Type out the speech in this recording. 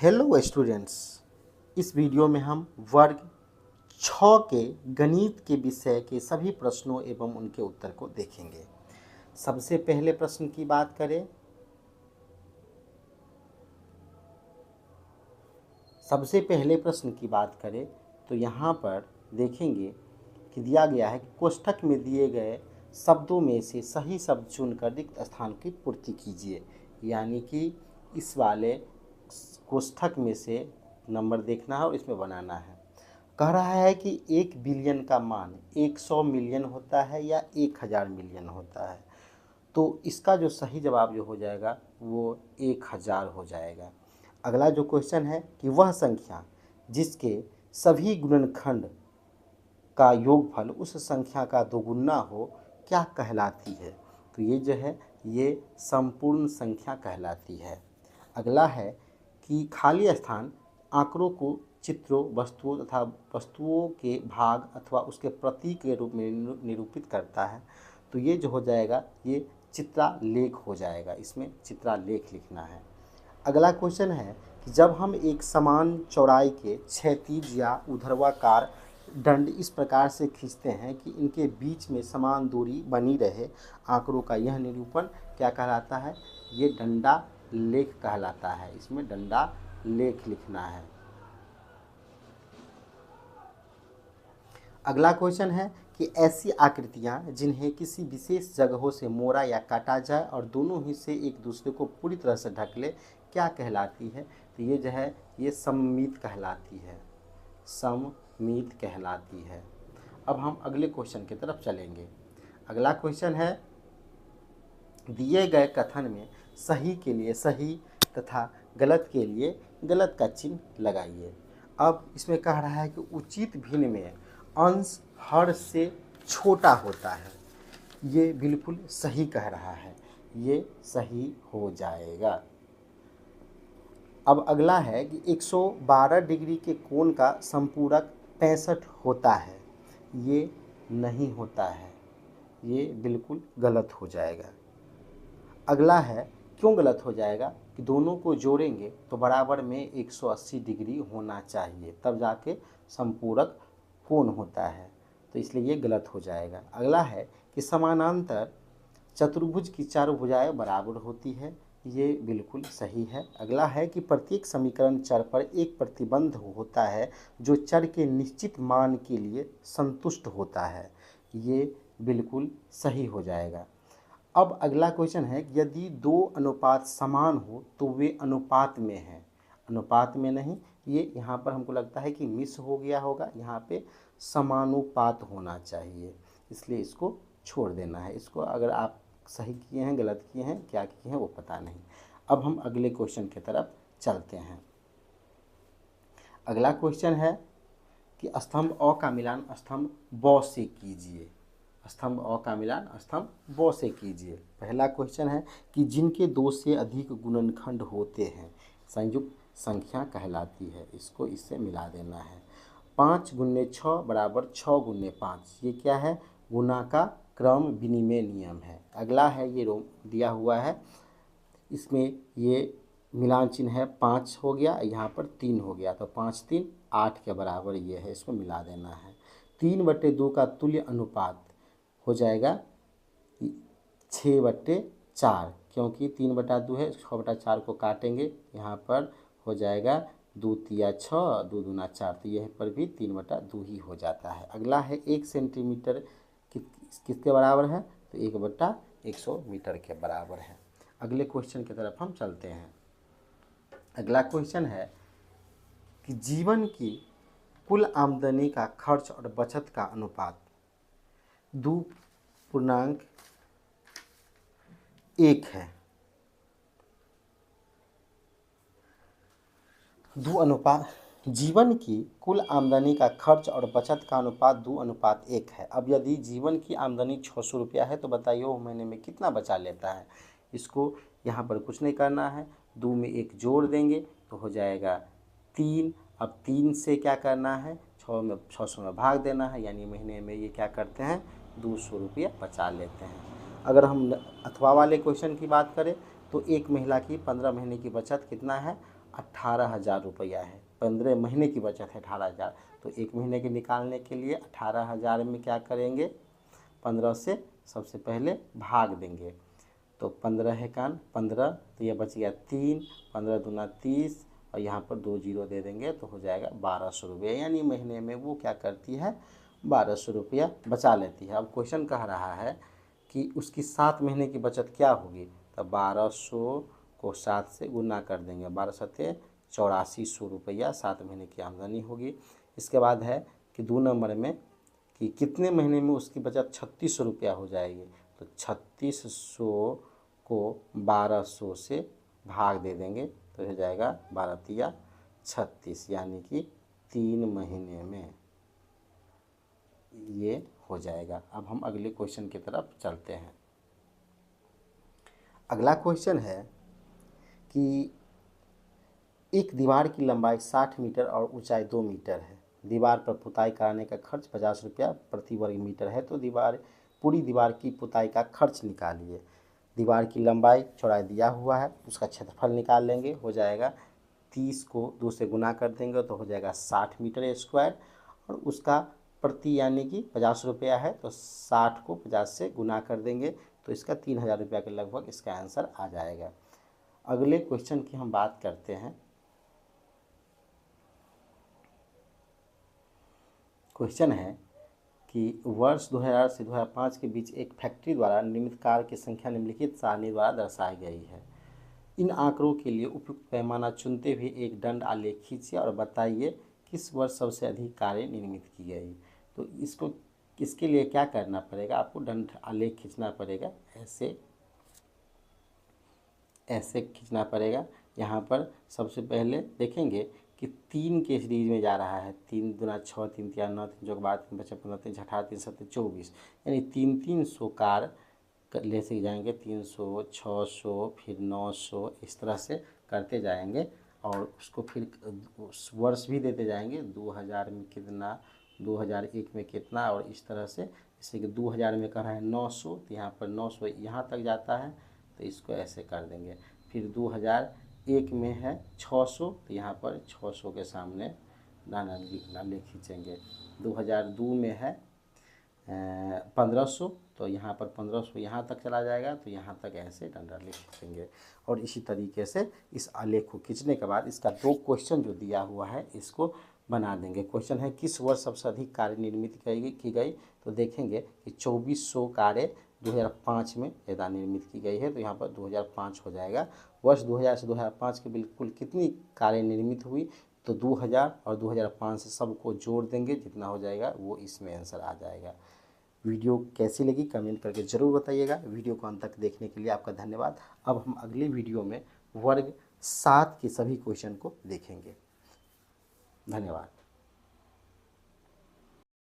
Hello students, इस video में हम वर्ग 6 के गणित के विषय के सभी प्रश्नों एवं उनके उत्तर को देखेंगे। सबसे पहले प्रश्न की बात करें तो यहाँ पर देखेंगे कि दिया गया है कि कोष्ठक में दिए गए शब्दों में से सही शब्द चुनकर रिक्त स्थान की पूर्ति कीजिए। यानी कि इस वाले कोष्ठक में से नंबर देखना है और इसमें बनाना है। कह रहा है कि 1 बिलियन का मान 100 मिलियन होता है या 1000 मिलियन होता है। तो इसका जो सही जवाब जो हो जाएगा वो 1000 हो जाएगा। अगला जो क्वेश्चन है कि वह संख्या जिसके सभी गुणनखंड का योगफल उस संख्या का दोगुना हो क्या कहलाती है। तो ये जो है ये संपूर्ण संख्या कहलाती है। अगला है कि खाली स्थान आंकड़ों को चित्रों, वस्तुओं तथा वस्तुओं के भाग अथवा उसके प्रतीक के रूप में निरूपित करता है। तो ये जो हो जाएगा ये चित्रालेख हो जाएगा, इसमें चित्रालेख लिखना है। अगला क्वेश्चन है कि जब हम एक समान चौड़ाई के क्षैतिज या ऊर्ध्वाकार दंड इस प्रकार से खींचते हैं कि इनके बीच में समान दूरी बनी रहे, आंकड़ों का यह निरूपण क्या कहलाता है। ये डंडा लेख कहलाता है, इसमें डंडा लेख लिखना है। अगला क्वेश्चन है कि ऐसी आकृतियां जिन्हें किसी विशेष जगहों से मोड़ा या काटा जाए और दोनों हिस्से एक दूसरे को पूरी तरह से ढक ले क्या कहलाती है। तो ये जो है ये सममित कहलाती है, सममित कहलाती है। अब हम अगले क्वेश्चन की तरफ चलेंगे। अगला क्वेश्चन है दिए गए कथन में सही के लिए सही तथा गलत के लिए गलत का चिन्ह लगाइए। अब इसमें कह रहा है कि उचित भिन्न में अंश हर से छोटा होता है। ये बिल्कुल सही कह रहा है, ये सही हो जाएगा। अब अगला है कि 112 डिग्री के कोण का संपूरक 65 होता है। ये नहीं होता है, ये बिल्कुल गलत हो जाएगा। अगला है क्यों गलत हो जाएगा कि दोनों को जोड़ेंगे तो बराबर में 180 डिग्री होना चाहिए, तब जाके संपूरक कोण होता है, तो इसलिए ये गलत हो जाएगा। अगला है कि समानांतर चतुर्भुज की चारों भुजाएं बराबर होती है। ये बिल्कुल सही है। अगला है कि प्रत्येक समीकरण चर पर एक प्रतिबंध होता है जो चर के निश्चित मान के लिए संतुष्ट होता है। ये बिल्कुल सही हो जाएगा। अब अगला क्वेश्चन है कि यदि दो अनुपात समान हो तो वे अनुपात में हैं, अनुपात में नहीं। ये यहाँ पर हमको लगता है कि मिस हो गया होगा, यहाँ पे समानुपात होना चाहिए, इसलिए इसको छोड़ देना है। इसको अगर आप सही किए हैं, गलत किए हैं, क्या किए हैं वो पता नहीं। अब हम अगले क्वेश्चन की तरफ चलते हैं। अगला क्वेश्चन है कि स्तंभ अ का मिलान स्तंभ ब से कीजिए। स्तंभ अ का मिलान स्तंभ ब से कीजिए। पहला क्वेश्चन है कि जिनके 2 से अधिक गुणनखंड होते हैं संयुक्त संख्या कहलाती है। इसको इससे मिला देना है। 5 × 6 बराबर 6 × 5, ये क्या है, गुणा का क्रम विनिमय नियम है। अगला है ये दिया हुआ है, इसमें ये मिलान चिन्ह है 5 हो गया, यहाँ पर 3 हो गया, तो 5 3 8 के बराबर ये है, इसको मिला देना है। 3/2 का तुल्य अनुपात हो जाएगा 6/4, क्योंकि 3/2 है, 6/4 को काटेंगे, यहाँ पर हो जाएगा 2 तिया 6, 2 दूना 4, तो यह पर भी 3/2 ही हो जाता है। अगला है 1 सेंटीमीटर किसके बराबर है, तो 1/100 मीटर के बराबर है। अगले क्वेश्चन की तरफ हम चलते हैं। अगला क्वेश्चन है कि जीवन की कुल आमदनी का खर्च और बचत का अनुपात 2.1 है। 2 अनुपात जीवन की कुल आमदनी का खर्च और बचत का अनुपात 2:1 है। अब यदि जीवन की आमदनी 600 रुपया है तो बताइए वो महीने में कितना बचा लेता है। इसको यहाँ पर कुछ नहीं करना है, 2 में 1 जोड़ देंगे तो हो जाएगा 3। अब 3 से क्या करना है, 600 में भाग देना है, यानी महीने में ये क्या करते हैं 200 रुपया बचा लेते हैं। अगर हम अथवा वाले क्वेश्चन की बात करें तो एक महिला की 15 महीने की बचत कितना है 18,000 रुपया है। 15 महीने की बचत है 18,000, तो 1 महीने के निकालने के लिए 18,000 में क्या करेंगे, 15 से सबसे पहले भाग देंगे। तो 15 है कान 15, तो ये बच गया 3, 15 दूना 30 और यहाँ पर 2 जीरो दे देंगे तो हो जाएगा 1,200 रुपये। यानी महीने में वो क्या करती है, 1,200 रुपया बचा लेती है। अब क्वेश्चन कह रहा है कि उसकी 7 महीने की बचत क्या होगी, तो 1,200 को 7 से गुना कर देंगे, 12 सत्ते 8400 रुपया 7 महीने की आमदनी होगी। इसके बाद है कि 2 नंबर में कि कितने महीने में उसकी बचत 3600 रुपया हो जाएगी, तो 3600 को 1200 से भाग दे देंगे तो हो जाएगा 12 तिया 36, यानी कि 3 महीने में ये हो जाएगा। अब हम अगले क्वेश्चन की तरफ चलते हैं। अगला क्वेश्चन है कि एक दीवार की लंबाई 60 मीटर और ऊंचाई 2 मीटर है। दीवार पर पुताई कराने का खर्च 50 रुपया प्रति वर्ग मीटर है, तो पूरी दीवार की पुताई का खर्च निकालिए। दीवार की लंबाई चौड़ाई दिया हुआ है, उसका क्षेत्रफल निकाल लेंगे, हो जाएगा 30 को 2 से गुना कर देंगे तो हो जाएगा 60 मीटर स्क्वायर, और उसका प्रति यानी कि 50 रुपया है तो 60 को 50 से गुना कर देंगे तो इसका 3,000 रुपया के लगभग इसका आंसर आ जाएगा। अगले क्वेश्चन की हम बात करते हैं। क्वेश्चन है कि वर्ष 2000 से 2005 के बीच एक फैक्ट्री द्वारा निर्मित कार की संख्या निम्नलिखित सारणी द्वारा दर्शाई गई है। इन आंकड़ों के लिए उपयुक्त पैमाना चुनते हुए एक दंड आलेख खींचिए और बताइए किस वर्ष सबसे अधिक कारें निर्मित की गई। तो इसके लिए क्या करना पड़ेगा, आपको दंड आलेख खींचना पड़ेगा, ऐसे खींचना पड़ेगा। यहाँ पर सबसे पहले देखेंगे कि 3 के सीरीज में जा रहा है, 3 दूना 6, 3 तिया 9, 3 चौक 12, 3 पचा 15, 3 18, 3 7 24, यानी 300 कार ले से जाएंगे, 300, 600, फिर 900, इस तरह से करते जाएंगे और उसको फिर वर्ष भी देते जाएंगे, 2000 में कितना, 2001 में कितना, और इस तरह से। जैसे कि 2000 में कह रहा है 900, तो यहाँ पर 900 यहाँ तक जाता है तो इसको ऐसे कर देंगे। फिर 2001 में है 600, तो यहाँ पर 600 के सामने दाना ले खींचेंगे। 2002 में है 1500, तो यहाँ पर 1500 यहाँ तक चला जाएगा तो यहाँ तक ऐसे डंडा ले खींचेंगे। और इसी तरीके से इस आलेख को खींचने के बाद इसका 2 क्वेश्चन जो दिया हुआ है इसको बना देंगे। क्वेश्चन है किस वर्ष सबसे अधिक कारें निर्मित की गई, तो देखेंगे कि 2400 कारें 2005 में ज़्यादा निर्मित की गई है, तो यहाँ पर 2005 हो जाएगा। वर्ष 2000 से 2005 के बिल्कुल कितनी कारें निर्मित हुई, तो 2000 और 2005 से सबको जोड़ देंगे, जितना हो जाएगा वो इसमें आंसर आ जाएगा। वीडियो कैसी लगी कमेंट करके ज़रूर बताइएगा। वीडियो को अंत तक देखने के लिए आपका धन्यवाद। अब हम अगले वीडियो में वर्ग 7 के सभी क्वेश्चन को देखेंगे। धन्यवाद।